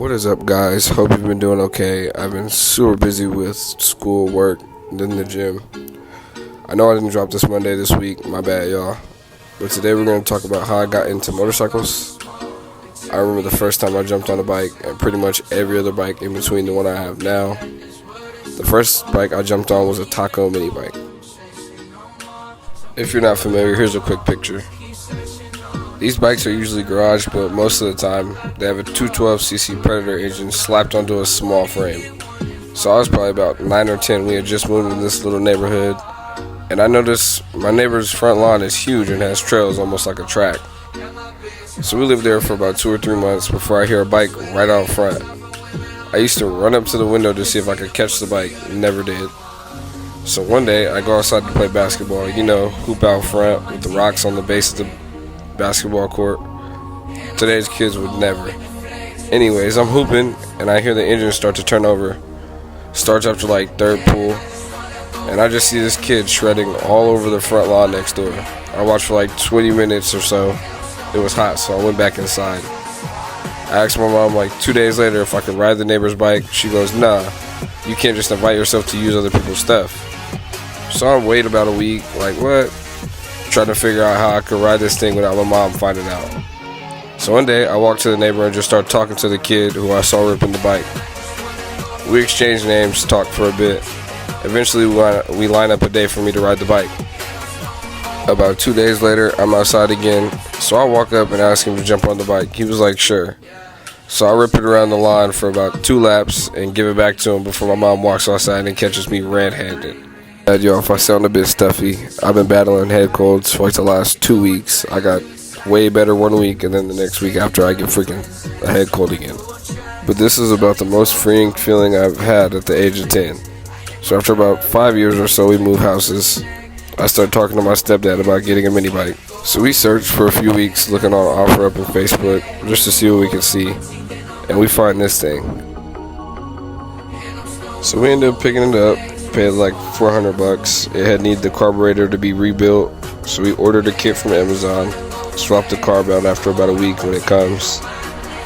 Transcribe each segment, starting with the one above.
What is up, guys? Hope you've been doing okay. I've been super busy with school, work, then the gym. I know I didn't drop this Monday this week, my bad, y'all. But today we're going to talk about how I got into motorcycles. I remember the first time I jumped on a bike and pretty much every other bike in between the one I have now. The first bike I jumped on was a Taco mini bike. If you're not familiar, here's a quick picture. These bikes are usually garage built most of the time. They have a 212cc Predator engine slapped onto a small frame. So I was probably about 9 or 10. We had just moved in this little neighborhood, and I noticed my neighbor's front lawn is huge and has trails almost like a track. So we lived there for about 2 or 3 months before I hear a bike right out front. I used to run up to the window to see if I could catch the bike, never did. So one day I go outside to play basketball, hoop out front with the rocks on the base of the basketball court. Today's kids would never. Anyways, I'm hooping and I hear the engine start to turn over. Starts after like third pull, and I just see this kid shredding all over the front lawn next door. I watched for like 20 minutes or so. It was hot, so I went back inside. I asked my mom like 2 days later if I could ride the neighbor's bike. She goes, "Nah, you can't just invite yourself to use other people's stuff." So I wait about a week, like what? Trying to figure out how I could ride this thing without my mom finding out. So one day I walked to the neighbor and just started talking to the kid who I saw ripping the bike. We exchanged names, talked for a bit. Eventually we line up a day for me to ride the bike. About 2 days later, I'm outside again, so I walk up and ask him to jump on the bike. He was like, sure. So I rip it around the lawn for about 2 laps and give it back to him before my mom walks outside and catches me red-handed. Y'all, if I sound a bit stuffy, I've been battling head colds for like the last 2 weeks. I got way better 1 week, and then the next week after I get freaking a head cold again. But this is about the most freeing feeling I've had at the age of 10. So after about 5 years or so, we moved houses. I started talking to my stepdad about getting a mini bike. So we searched for a few weeks, looking on OfferUp and Facebook, just to see what we could see. And we find this thing. So we ended up picking it up. Paid like $400. It had needed the carburetor to be rebuilt, so we ordered a kit from Amazon. Swapped the carb out after about a week when it comes.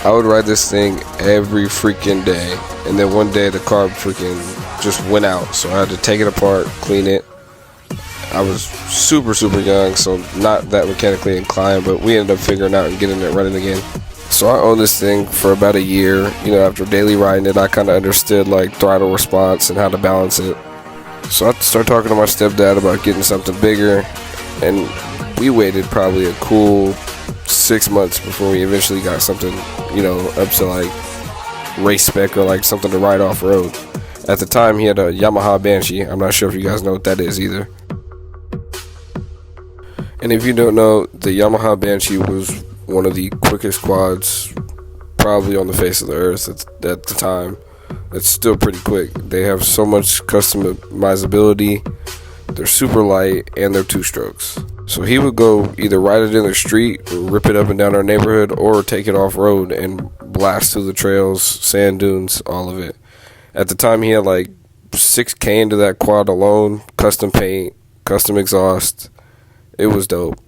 I would ride this thing every freaking day, and then one day the carb freaking just went out, so I had to take it apart, clean it. I was super young, so not that mechanically inclined, but we ended up figuring out and getting it running again. So I owned this thing for about a year. After daily riding it, I kind of understood like throttle response and how to balance it. So I started talking to my stepdad about getting something bigger, and we waited probably a cool 6 months before we eventually got something, up to like race spec or like something to ride off road. At the time, he had a Yamaha Banshee. I'm not sure if you guys know what that is either. And if you don't know, the Yamaha Banshee was one of the quickest quads probably on the face of the earth at the time. It's still pretty quick. They have so much customizability. They're super light, and they're 2 strokes. So he would go either ride it in the street, rip it up and down our neighborhood, or take it off road and blast through the trails, sand dunes, all of it. At the time, he had like $6,000 into that quad alone, custom paint, custom exhaust. It was dope.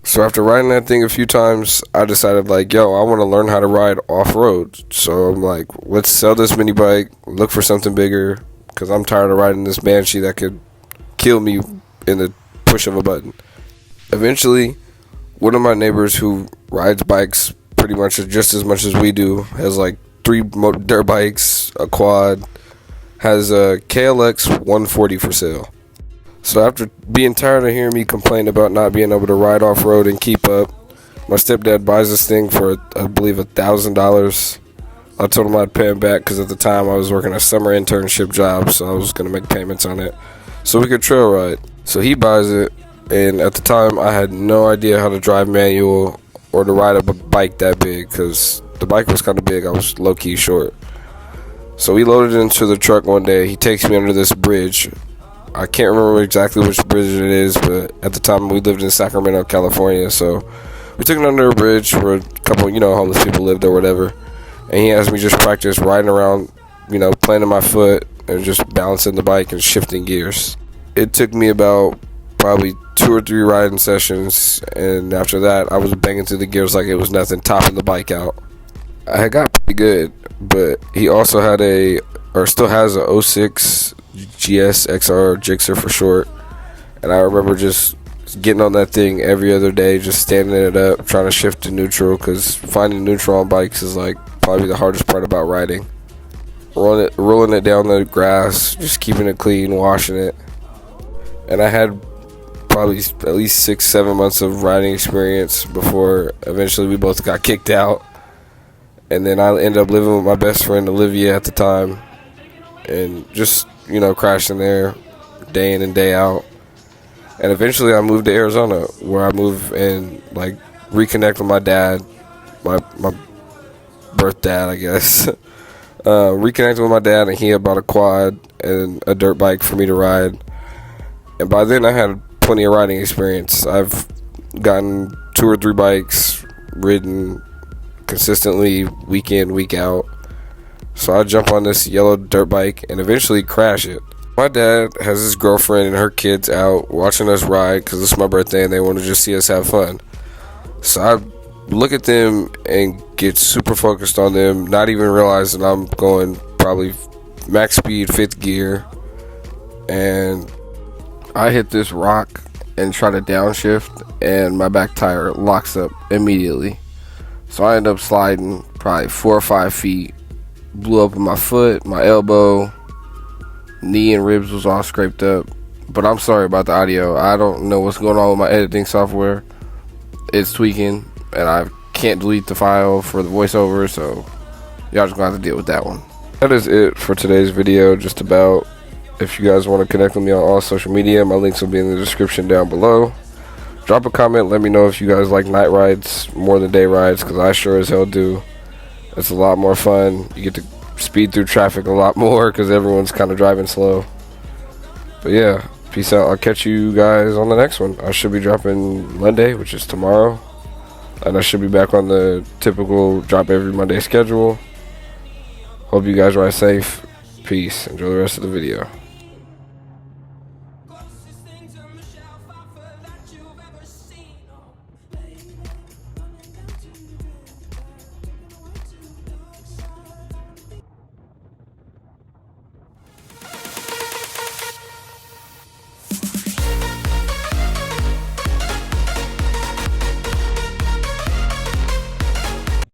So after riding that thing a few times, I decided I want to learn how to ride off-road. So I'm like, let's sell this mini bike, look for something bigger, because I'm tired of riding this Banshee that could kill me in the push of a button. Eventually, one of my neighbors who rides bikes pretty much just as much as we do, has like 3 dirt bikes, a quad, has a KLX 140 for sale. So after being tired of hearing me complain about not being able to ride off-road and keep up, my stepdad buys this thing for, I believe, $1,000. I told him I'd pay him back because at the time I was working a summer internship job, so I was going to make payments on it so we could trail ride. So he buys it, and at the time I had no idea how to drive manual or to ride a bike that big because the bike was kind of big. I was low-key short. So we loaded it into the truck one day. He takes me under this bridge. I can't remember exactly which bridge it is, but at the time we lived in Sacramento, California, so we took it under a bridge where a couple, homeless people lived or whatever, and he asked me just practice riding around, planting my foot and just balancing the bike and shifting gears. It took me about probably 2 or 3 riding sessions, and after that I was banging through the gears like it was nothing, topping the bike out. I had got good, but he also had or still has a '06 GS XR Gixxer for short. And I remember just getting on that thing every other day, just standing it up, trying to shift to neutral, because finding neutral on bikes is like probably the hardest part about riding. Rolling it down the grass, just keeping it clean, washing it. And I had probably at least 6-7 months of riding experience before eventually we both got kicked out. And then I ended up living with my best friend Olivia at the time, and just, crashing there day in and day out. And eventually I moved to Arizona, where I moved and like reconnect with my dad, my birth dad, I guess. Reconnected with my dad, and he had bought a quad and a dirt bike for me to ride. And by then I had plenty of riding experience. I've gotten 2 or 3 bikes, ridden consistently week in, week out. So I jump on this yellow dirt bike and eventually crash it. My dad has his girlfriend and her kids out watching us ride because it's my birthday and they want to just see us have fun. So I look at them and get super focused on them, not even realizing I'm going probably max speed 5th gear, and I hit this rock and try to downshift, and my back tire locks up immediately. So I end up sliding probably 4 or 5 feet, blew up in my foot, my elbow, knee and ribs was all scraped up. But I'm sorry about the audio. I don't know what's going on with my editing software. It's tweaking, and I can't delete the file for the voiceover, so y'all just gonna have to deal with that one. That is it for today's video, just about. If you guys want to connect with me on all social media, my links will be in the description down below. Drop a comment, let me know if you guys like night rides more than day rides, because I sure as hell do. It's a lot more fun. You get to speed through traffic a lot more because everyone's kind of driving slow. But yeah, peace out. I'll catch you guys on the next one. I should be dropping Monday, which is tomorrow, and I should be back on the typical drop every Monday schedule. Hope you guys ride safe. Peace. Enjoy the rest of the video.